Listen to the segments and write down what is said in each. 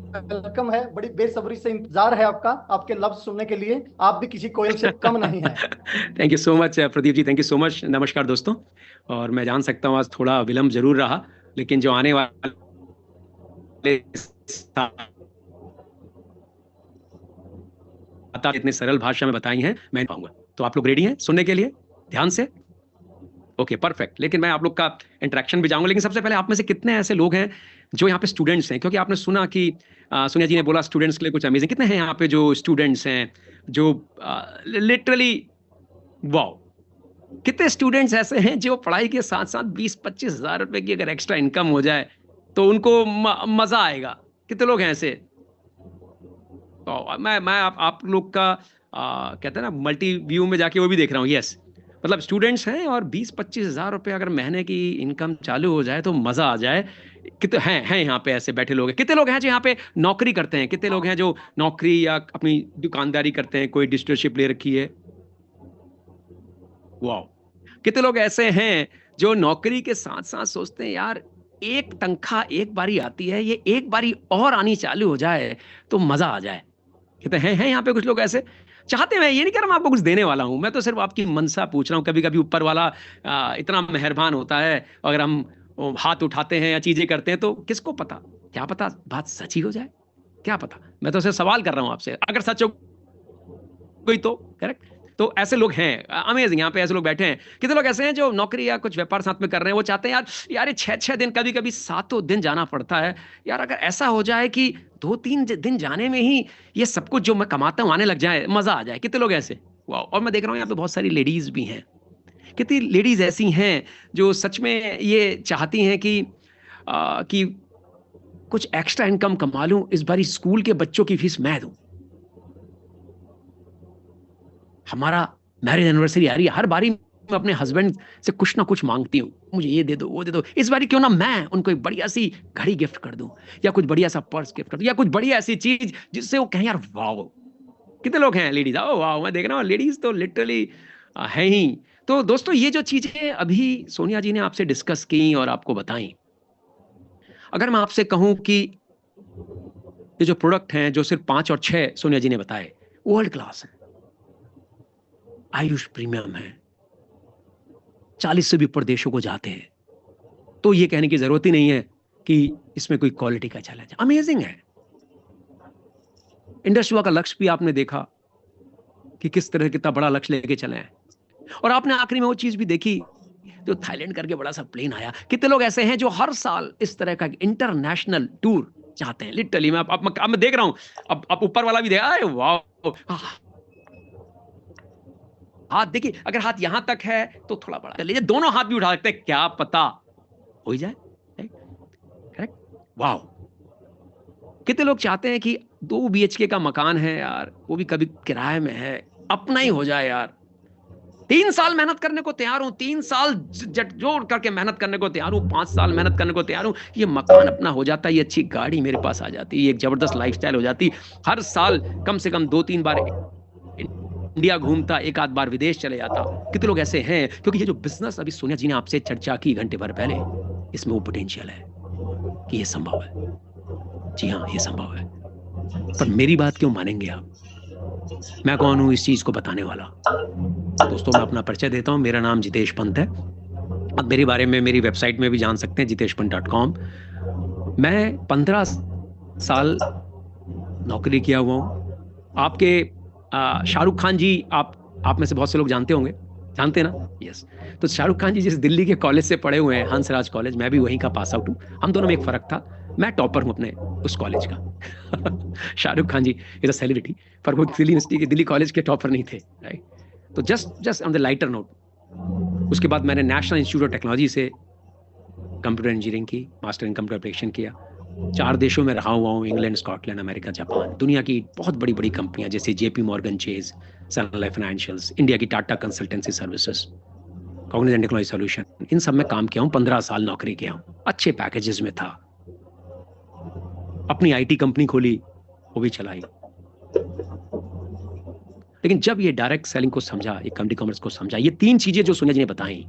Welcome है, बड़ी बेसब्री से इंतजार है आपका, आपके लफ्ज सुनने के लिए। आप भी किसी कोयल से कम नहीं है। Thank you so much Pradeep ji, thank you so much. नमस्कार दोस्तों। और मैं जान सकता हूँ आज थोड़ा विलंब जरूर रहा, लेकिन जो आने वाले बातें इतने सरल भाषा में बताई हैं मैं नहीं पाऊंगा। तो आप लोग रेडी हैं सुनने के लिए ध्यान से? Okay perfect. लेकिन मैं आप लोग का इंटरेक्शन भी जाऊंगा, लेकिन सबसे पहले आप में से कितने ऐसे लोग हैं जो यहाँ पे स्टूडेंट्स हैं? क्योंकि आपने सुना कि सोनिया जी ने बोला स्टूडेंट्स के लिए कुछ अमेजिंग। कितने हैं यहाँ पे जो स्टूडेंट्स हैं, जो लिटरली वाओ, कितने स्टूडेंट्स ऐसे हैं जो पढ़ाई के साथ साथ 20-25 हज़ार रुपए की अगर एक्स्ट्रा इनकम हो जाए तो उनको मजा आएगा? कितने लोग हैं ऐसे? तो मैं आप लोग का कहते हैं ना मल्टी व्यू में जाके वो भी देख रहा हूँ। यस, मतलब स्टूडेंट्स हैं और 20-25 हज़ार रुपए अगर महीने की इनकम चालू हो जाए तो मजा आ जाए। कितने हैं यहाँ पे ऐसे बैठे लोग हैं? कितने लोग हैं जो यहाँ पे नौकरी करते हैं? कितने लोग हैं जो नौकरी या अपनी दुकानदारी करते हैं, कोई डिस्ट्रिक्टशिप ले रखी है? वाह। कितने लोग ऐसे हैं जो नौकरी के साथ साथ सोचते हैं यार एक तनख्वाह एक बारी आती है, ये एक बारी और आनी चालू हो जाए तो मजा आ जाए? कितने हैं यहाँ पे कुछ लोग ऐसे चाहते हैं? मैं ये नहीं कह रहा मैं आपको कुछ देने वाला हूं, मैं तो सिर्फ आपकी मनसा पूछ रहा हूं। कभी कभी ऊपर वाला इतना मेहरबान होता है, अगर हम हाथ उठाते हैं या चीजें करते हैं तो किसको पता, क्या पता बात सच्ची हो जाए, क्या पता। मैं तो सिर्फ सवाल कर रहा हूं आपसे, अगर सच हो कोई तो करेक्ट। तो ऐसे लोग हैं अमेजिंग, यहाँ पे ऐसे लोग बैठे हैं। कितने लोग ऐसे हैं जो नौकरी या कुछ व्यापार साथ में कर रहे हैं, वो चाहते हैं यार यार ये 6-6 दिन, कभी कभी 7 दिन जाना पड़ता है यार, अगर ऐसा हो जाए कि 2-3 दिन जाने में ही ये सब कुछ जो मैं कमाता हूँ आने लग जाए, मजा आ जाए। कितने लोग ऐसे? वाह। और मैं देख रहा हूँ यहाँ पे बहुत सारी लेडीज भी हैं। कितनी लेडीज ऐसी हैं जो सच में ये चाहती हैं कि कुछ एक्स्ट्रा इनकम कमा लूं, इस बारी स्कूल के बच्चों की फीस मैं दूं। हमारा मैरिज एनिवर्सरी आ रही है, हर बारी मैं अपने हस्बैंड से कुछ ना कुछ मांगती हूँ, मुझे ये दे दो वो दे दो। इस बारी क्यों ना मैं उनको एक बढ़िया सी घड़ी गिफ्ट कर दूं, या कुछ बढ़िया सा पर्स गिफ्ट कर दूं, या कुछ बढ़िया ऐसी चीज जिससे वो कहें यार वाह। कितने लोग हैं लेडीज? ओ वाह, मैं देख रहा हूँ लेडीज तो लिटरली है ही। तो दोस्तों ये जो चीजें अभी सोनिया जी ने आपसे डिस्कस की और आपको बताई, अगर मैं आपसे कहूं कि ये जो प्रोडक्ट हैं जो सिर्फ 5 और 6 सोनिया जी ने बताए वर्ल्ड क्लास है, आयुष प्रीमियम है, 40 से भी ऊपर देशों को जाते हैं, तो ये कहने की जरूरत ही नहीं है कि इसमें कोई क्वालिटी का चैलेंज। अमेजिंग है। इंडस्ट्री का लक्ष्य भी आपने देखा कि किस तरह कितना बड़ा लक्ष्य लेके चले हैं, और आपने आखिरी में वो चीज भी देखी जो थाईलैंड करके बड़ा सा प्लेन आया। कितने लोग ऐसे हैं जो हर साल इस तरह का इंटरनेशनल टूर चाहते हैं? लिटरली अब मैं देख रहा हूं, अब ऊपर वाला भी देखा, वाह। हाथ देखिए, अगर हाथ यहां तक है तो थोड़ा बड़ा कर लीजिए, दोनों हाथ भी उठा सकते हैं, क्या पता हो ही जाए। करेक्ट। वाह। कितने लोग चाहते हैं कि 2 BHK का मकान है यार, वो भी कभी किराए में है, अपना ही हो जाए यार। 3 साल मेहनत करने को तैयार हूं, 3 साल जोड़ करके मेहनत करने को तैयार हूं, 5 साल मेहनत करने को तैयार हूं, ये मकान अपना हो जाता, ये अच्छी गाड़ी मेरे पास आ जाती, ये एक जबरदस्त लाइफस्टाइल हो जाती, हर साल कम से कम 2-3 बार इंडिया घूमता, एक आध बार विदेश चले जाता। कितने लोग ऐसे हैं? क्योंकि ये जो बिजनेस अभी सोनिया जी ने आपसे चर्चा की घंटे भर पहले, इसमें वो पोटेंशियल है कि ये संभव है। जी हाँ, ये संभव है। पर मेरी बात क्यों मानेंगे आप? मैं कौन हूं इस चीज को बताने वाला? दोस्तों मैं अपना परिचय देता हूं, मेरा नाम जितेश पंत है। अब मेरे बारे में मेरी वेबसाइट में भी जान सकते हैं, jiteshpant.com। मैं 15 साल नौकरी किया हुआ हूं। आपके शाहरुख खान जी, आप में से बहुत से लोग जानते होंगे, जानते हैं ना? यस। तो शाहरुख खान जी जिस दिल्ली के कॉलेज से पढ़े हुए हैं, हंसराज कॉलेज, मैं भी वहीं का पास आउट हूं। हम दोनों में एक फर्क था, मैं टॉपर हूं अपने उस कॉलेज का। शाहरुख खान जी इज अ सेलिब्रिटी, पर वो दिल्ली यूनिवर्सिटी के दिल्ली कॉलेज के टॉपर नहीं थे, राइट? तो just just on the lighter note, उसके बाद मैंने नेशनल इंस्टीट्यूट ऑफ टेक्नोलॉजी से कंप्यूटर इंजीनियरिंग की, मास्टर इन कंप्यूटर एप्लीकेशन किया। 4 देशों में रहा हुआ हूँ, इंग्लैंड, स्कॉटलैंड, अमेरिका, जापान। दुनिया की बहुत बड़ी बड़ी कंपनियां जैसे JP Morgan Chase, Sun Life Financials, India की Tata Consultancy Services, Cognizant Technology Solution, इन सब में काम किया हूँ। 15 साल नौकरी किया हूँ, अच्छे पैकेजेस में था। अपनी IT कंपनी खोली, वो भी चलाई। लेकिन जब ये डायरेक्ट सेलिंग को समझा, ये कम्युनिटी कॉमर्स को समझा, ये 3 चीजें जो सोनिया जी ने बताई,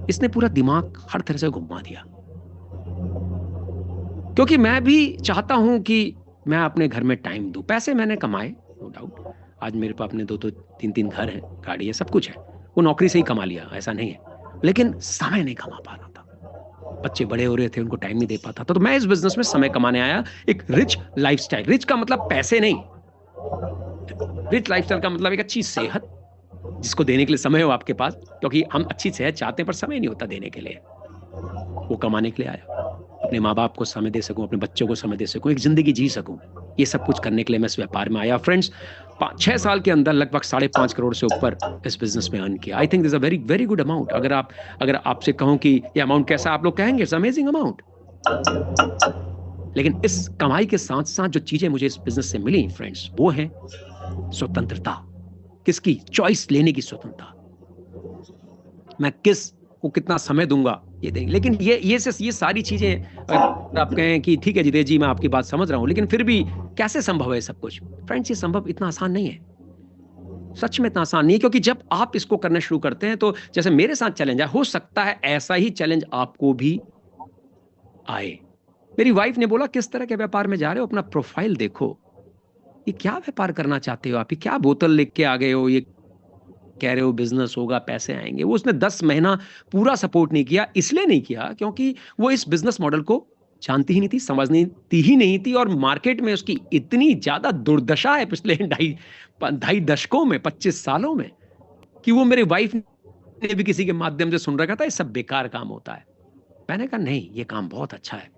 इसने पूरा दिमाग हर तरह से घुमा दिया। क्योंकि मैं भी चाहता हूं कि मैं अपने घर में टाइम दूं। पैसे मैंने कमाए, नो डाउट, आज मेरे पास अपने 2-2 3-3 घर है, गाड़ी है, सब कुछ है, वो नौकरी से ही कमा लिया, ऐसा नहीं है, लेकिन समय नहीं कमा पा रहा था। बच्चे बड़े हो रहे थे, उनको टाइम नहीं दे पाता था। तो मैं इस बिजनेस में समय कमाने आया, एक रिच लाइफस्टाइल। रिच का मतलब पैसे नहीं, रिच लाइफस्टाइल का मतलब एक अच्छी सेहत जिसको देने के लिए समय हो आपके पास, क्योंकि हम अच्छी सेहत चाहते हैं पर समय नहीं होता देने के लिए, वो कमाने के लिए आया। अपने माँ बाप को समय दे सकूं, अपने बच्चों को समय दे सकूं, एक जिंदगी जी सकूं, ये सब कुछ करने के लिए मैं इस व्यापार में आया। फ्रेंड्स, 6 साल के अंदर लगभग 5.5 करोड़ से ऊपर इस बिजनेस में अर्न किया। I think this a very very good amount. अगर आपसे कहूं कि ये अमाउंट कैसा, आप लोग कहेंगे इट्स अमेजिंग अमाउंट। लेकिन इस कमाई के साथ साथ जो चीजें मुझे इस बिजनेस से मिली फ्रेंड्स, वो है स्वतंत्रता। किसकी? चॉइस लेने की स्वतंत्रता। मैं किस को कितना समय दूंगा ये देंगे। लेकिन ये सारी चीजें, अगर आप कहें कि ठीक है जितेश जी मैं आपकी बात समझ रहा हूं, लेकिन फिर भी कैसे संभव है सब कुछ? फ्रेंड्स, ये संभव इतना आसान नहीं है, सच में इतना आसान नहीं है। क्योंकि जब आप इसको करना शुरू करते हैं, तो जैसे मेरे साथ चैलेंज है, हो सकता है ऐसा ही चैलेंज आपको भी आए। मेरी वाइफ ने बोला किस तरह के व्यापार में जा रहे हो, अपना प्रोफाइल देखो, ये क्या व्यापार करना चाहते हो आप, ये क्या बोतल लेके आ गए हो, ये कह रहे हो बिजनेस होगा पैसे आएंगे। वो उसने 10 महीना पूरा सपोर्ट नहीं किया। इसलिए नहीं किया क्योंकि वो इस बिजनेस मॉडल को जानती ही नहीं थी, समझती ही नहीं थी, और मार्केट में उसकी इतनी ज्यादा दुर्दशा है पिछले ढाई दशकों में, 25 सालों में, कि वो मेरे वाइफ ने भी किसी के माध्यम से सुन रखा था ये सब बेकार काम होता है। मैंने कहा नहीं, ये काम बहुत अच्छा है।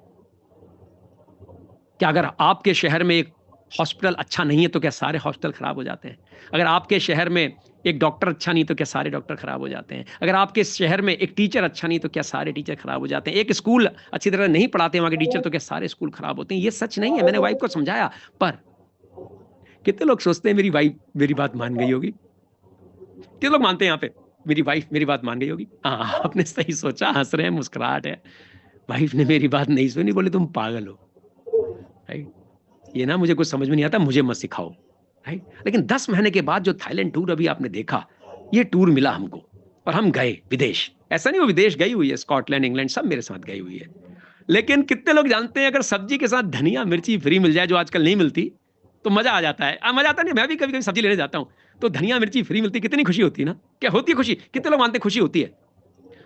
क्या अगर आपके शहर में एक हॉस्पिटल अच्छा नहीं है तो क्या सारे हॉस्पिटल खराब हो जाते हैं? अगर आपके शहर में एक डॉक्टर अच्छा नहीं तो क्या सारे डॉक्टर खराब हो जाते हैं? अगर आपके शहर में एक टीचर अच्छा नहीं तो क्या सारे टीचर खराब हो जाते हैं? एक स्कूल अच्छी तरह नहीं पढ़ाते वहां के टीचर तो क्या सारे स्कूल खराब होते हैं? ये सच नहीं है, मैंने वाइफ को समझाया। पर कितने लोग सोचते हैं मेरी वाइफ मेरी बात मान गई होगी? कितने लोग मानते हैं यहाँ पे मेरी वाइफ मेरी बात मान गई होगी? हाँ, आपने सही सोचा, हंस रहे हैं, मुस्कुराहट है। वाइफ ने मेरी बात नहीं सुनी, बोले तुम पागल हो, राइट? ये ना मुझे कुछ समझ में नहीं आता, मुझे मत सिखाओ, राइट? लेकिन 10 महीने के बाद जो थाईलैंड टूर अभी आपने देखा, ये टूर मिला हमको और हम गए विदेश। ऐसा नहीं वो विदेश गई हुई है, स्कॉटलैंड इंग्लैंड सब मेरे साथ गई हुई है। लेकिन कितने लोग जानते हैं अगर सब्जी के साथ धनिया मिर्ची फ्री मिल जाए, जो आजकल नहीं मिलती, तो मजा आ जाता है। मजा आता नहीं, मैं भी कभी कभी सब्जी लेने जाता हूं तो धनिया मिर्ची फ्री मिलती, कितनी खुशी होती है ना? क्या होती है खुशी? कितने लोग मानते खुशी होती है?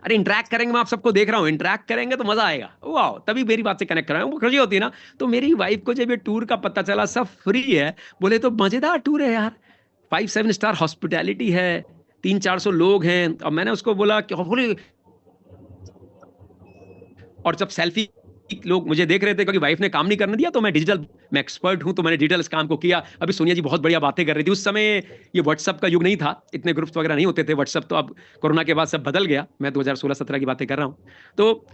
अरे इंटरेक्ट करेंगे, मैं आप सबको देख रहा हूँ, इंटरेक्ट करेंगे तो मजा आएगा, वाह, तभी मेरी बात से कनेक्ट कर रहा हूँ, खुशी होती है ना? तो मेरी वाइफ को जब ये टूर का पता चला, सब फ्री है, बोले तो मजेदार टूर है यार, 5-7 स्टार हॉस्पिटैलिटी है, 300-400 लोग हैं। और मैंने उसको बोला कि बोले, और जब सेल्फी लोग मुझे देख रहे थे क्योंकि वाइफ ने काम नहीं करने दिया, तो मैं एक्सपर्ट हूं, तो मैंने डिजिटल इस काम को किया। अभी सोनिया जी बहुत बढ़िया बातें कर रही थी। उस समय ये व्हाट्सएप का युग नहीं था, इतने ग्रुप्स वगैरह नहीं होते थे। व्हाट्सएप तो अब कोरोना के बाद सब बदल गया, मैं 2016-17 की बातें कर रहा हूं। तो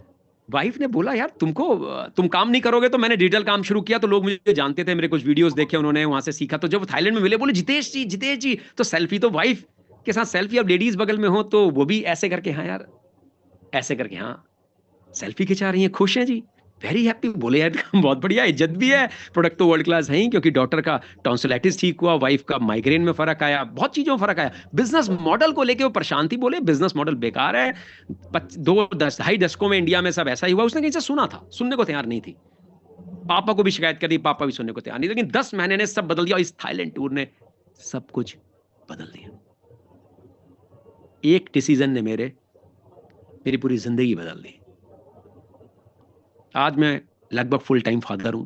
वाइफ ने बोला यार तुम काम नहीं करोगे, तो मैंने डिजिटल काम शुरू किया, तो लोग मुझे जानते थे, मेरे कुछ वीडियोस देखे उन्होंने, वहां से सीखा। तो जब थाईलैंड में मिले, बोले जितेश जी, तो सेल्फी, तो वाइफ के साथ सेल्फी, अब लेडीज बगल में हो तो वो भी ऐसे करके हाँ यार, ऐसे करके हाँ सेल्फी खिंचा रही हैं, खुश हैं जी, वेरी हैप्पी। बोले यार बहुत बढ़िया, इज्जत भी है, प्रोडक्ट तो वर्ल्ड क्लास है ही, क्योंकि डॉक्टर का टॉन्सिलाइटिस ठीक हुआ, वाइफ का माइग्रेन में फर्क आया, बहुत चीजों में फर्क आया। बिजनेस मॉडल को लेके वो प्रशांत ही बोले बिजनेस मॉडल बेकार है, 2-2.5 दशकों में इंडिया में सब ऐसा ही हुआ। उसने कहीं से सुना था, सुनने को तैयार नहीं थी, पापा को भी शिकायत कर दी, पापा भी सुनने को तैयार नहीं। लेकिन 10 महीने ने सब बदल दिया, इस थाईलैंड टूर ने सब कुछ बदल दिया। एक डिसीजन ने मेरी पूरी जिंदगी बदल दी। आज मैं लगभग फुल टाइम फादर हूं,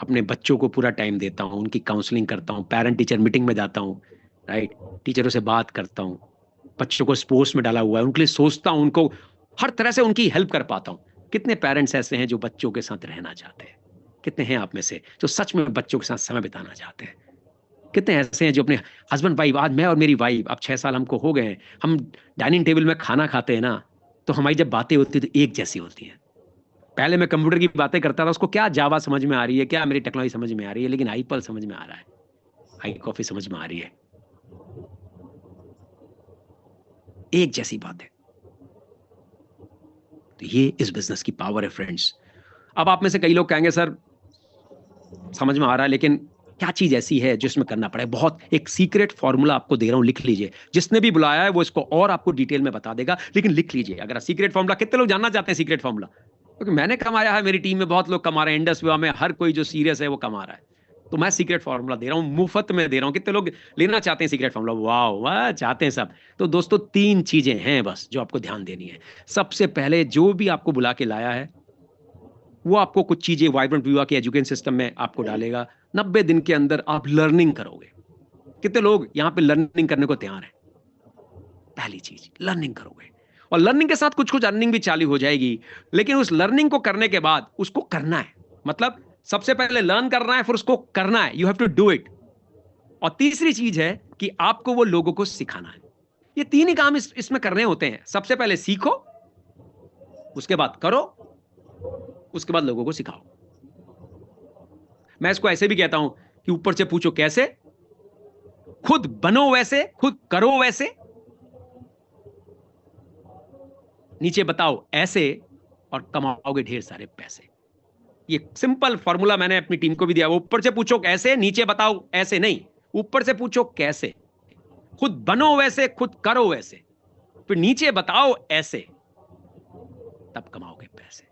अपने बच्चों को पूरा टाइम देता हूं, उनकी काउंसलिंग करता हूं, पेरेंट टीचर मीटिंग में जाता हूं, राइट, टीचरों से बात करता हूं, बच्चों को स्पोर्ट्स में डाला हुआ है, उनके लिए सोचता हूं, उनको हर तरह से उनकी हेल्प कर पाता हूं। कितने पेरेंट्स ऐसे हैं जो बच्चों के साथ रहना चाहते हैं? कितने हैं आप में से जो सच में बच्चों के साथ समय बिताना चाहते हैं? कितने ऐसे हैं जो अपने हस्बैंड वाइफ, आज मैं और मेरी वाइफ, अब 6 साल हमको हो गए हैं, हम डाइनिंग टेबल में खाना खाते हैं ना, तो हमारी जब बातें होती है तो एक जैसी होती हैं। पहले मैं कंप्यूटर की बातें करता था, उसको क्या जावा समझ में आ रही है, क्या मेरी टेक्नोलॉजी समझ में आ रही है, लेकिन आईपल समझ में आ रहा है, आई कॉफी समझ में आ रही है, एक जैसी बात है। तो ये इस बिजनेस की पावर है फ्रेंड्स। अब आप में से कई लोग कहेंगे सर समझ में आ रहा है, लेकिन क्या चीज ऐसी है जिसमें करना पड़े? बहुत एक सीक्रेट फॉर्मूला आपको दे रहा हूं, लिख लीजिए। जिसने भी बुलाया है वो इसको और आपको डिटेल में बता देगा, लेकिन लिख लीजिए। अगर सीक्रेट फॉर्मूला, कितने लोग जानना चाहते हैं सीक्रेट फॉर्मूला? क्योंकि मैंने कमाया है, मेरी टीम में बहुत लोग कमा रहे हैं, इंडस में हर कोई जो सीरियस है वो कमा रहा है। तो मैं सीक्रेट फॉर्मूला दे रहा हूं, मुफ्त में दे रहा हूं। कितने लोग लेना चाहते हैं सीक्रेट फॉर्मूला? वाह वाह, चाहते हैं सब। तो दोस्तों 3 चीजें हैं बस जो आपको ध्यान देनी है। सबसे पहले, जो भी आपको बुला के लाया है वो आपको कुछ चीजें वाइब्रेंट विवा के एजुकेशन सिस्टम में आपको डालेगा। 90 दिन के अंदर आप लर्निंग करोगे। कितने लोग यहां पे लर्निंग करने को तैयार हैं? पहली चीज, लर्निंग करोगे, और लर्निंग के साथ कुछ कुछ अर्निंग भी चालू हो जाएगी। लेकिन उस लर्निंग को करने के बाद उसको करना है, मतलब सबसे पहले लर्न करना है, फिर उसको करना है। You have to do it. और तीसरी चीज है कि आपको वो लोगों को सिखाना है। ये 3 ही काम इसमें करने होते हैं। सबसे पहले सीखो, उसके बाद करो, उसके बाद लोगों को सिखाओ। मैं इसको ऐसे भी कहता हूं कि ऊपर से पूछो कैसे, खुद बनो वैसे, खुद करो वैसे, नीचे बताओ ऐसे, और कमाओगे ढेर सारे पैसे। ये सिंपल फॉर्मूला मैंने अपनी टीम को भी दिया। ऊपर से पूछो कैसे, नीचे बताओ ऐसे नहीं। ऊपर से पूछो कैसे, खुद बनो वैसे, खुद करो वैसे, फिर नीचे बताओ ऐसे, तब कमाओगे पैसे।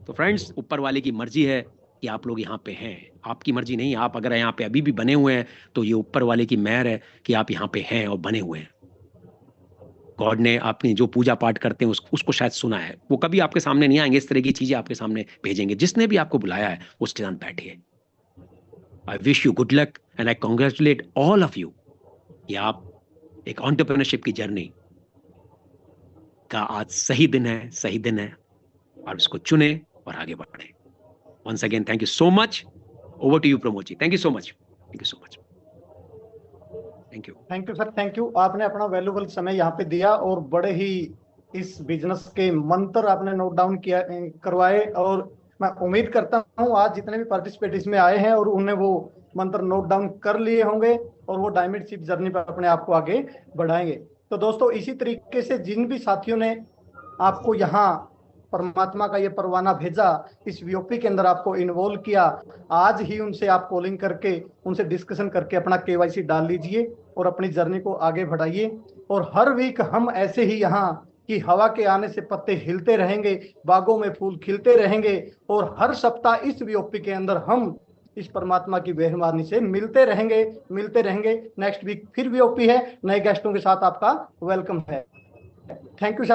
तो फ्रेंड्स, ऊपर वाले की मर्जी है कि आप लोग यहां पे हैं, आपकी मर्जी नहीं। आप अगर यहां पे अभी भी बने हुए हैं तो ये ऊपर वाले की मेहर है कि आप यहां पे हैं और बने हुए हैं। गॉड ने आपने जो पूजा पाठ करते हैं उसको शायद सुना है। वो कभी आपके सामने नहीं आएंगे, इस तरह की चीजें आपके सामने भेजेंगे। जिसने भी आपको बुलाया है उसके साथ बैठिए। I wish you good luck and I congratulate all of you कि आप एक एंटरप्रेन्योरशिप की जर्नी का आज सही दिन है, सही दिन है, और उसको चुने और आगे बढ़े। Once again thank you so much. Over to you Pramod ji. Thank you so much, thank you so much, thank you. Thank you sir, thank you. आपने अपना वैल्यूबल समय यहाँ पे दिया और बड़े ही इस बिजनेस के मंत्र आपने नोट डाउन किया करवाए। और मैं उम्मीद करता हूँ आज जितने भी पार्टिसिपेट इसमें आए हैं और उन्हें वो मंत्र नोट डाउन कर लिए होंगे और वो डायमंड शिप जर्नी पर अपने आप को आगे बढ़ाएंगे। तो दोस्तों, इसी तरीके से जिन भी साथियों ने आपको यहाँ परमात्मा का ये परवाना भेजा, इस वीओपी के अंदर आपको इन्वॉल्व किया, आज ही उनसे आप कॉलिंग करके उनसे डिस्कशन करके अपना केवाईसी डाल लीजिए और अपनी जर्नी को आगे बढ़ाइए। और हर वीक हम ऐसे ही यहाँ कि हवा के आने से पत्ते हिलते रहेंगे, बागों में फूल खिलते रहेंगे, और हर सप्ताह इस वीओपी के अंदर हम इस परमात्मा की मेहरबानी से मिलते रहेंगे। नेक्स्ट वीक फिर वीओपी है, नए गेस्टों के साथ आपका वेलकम है। Thank you.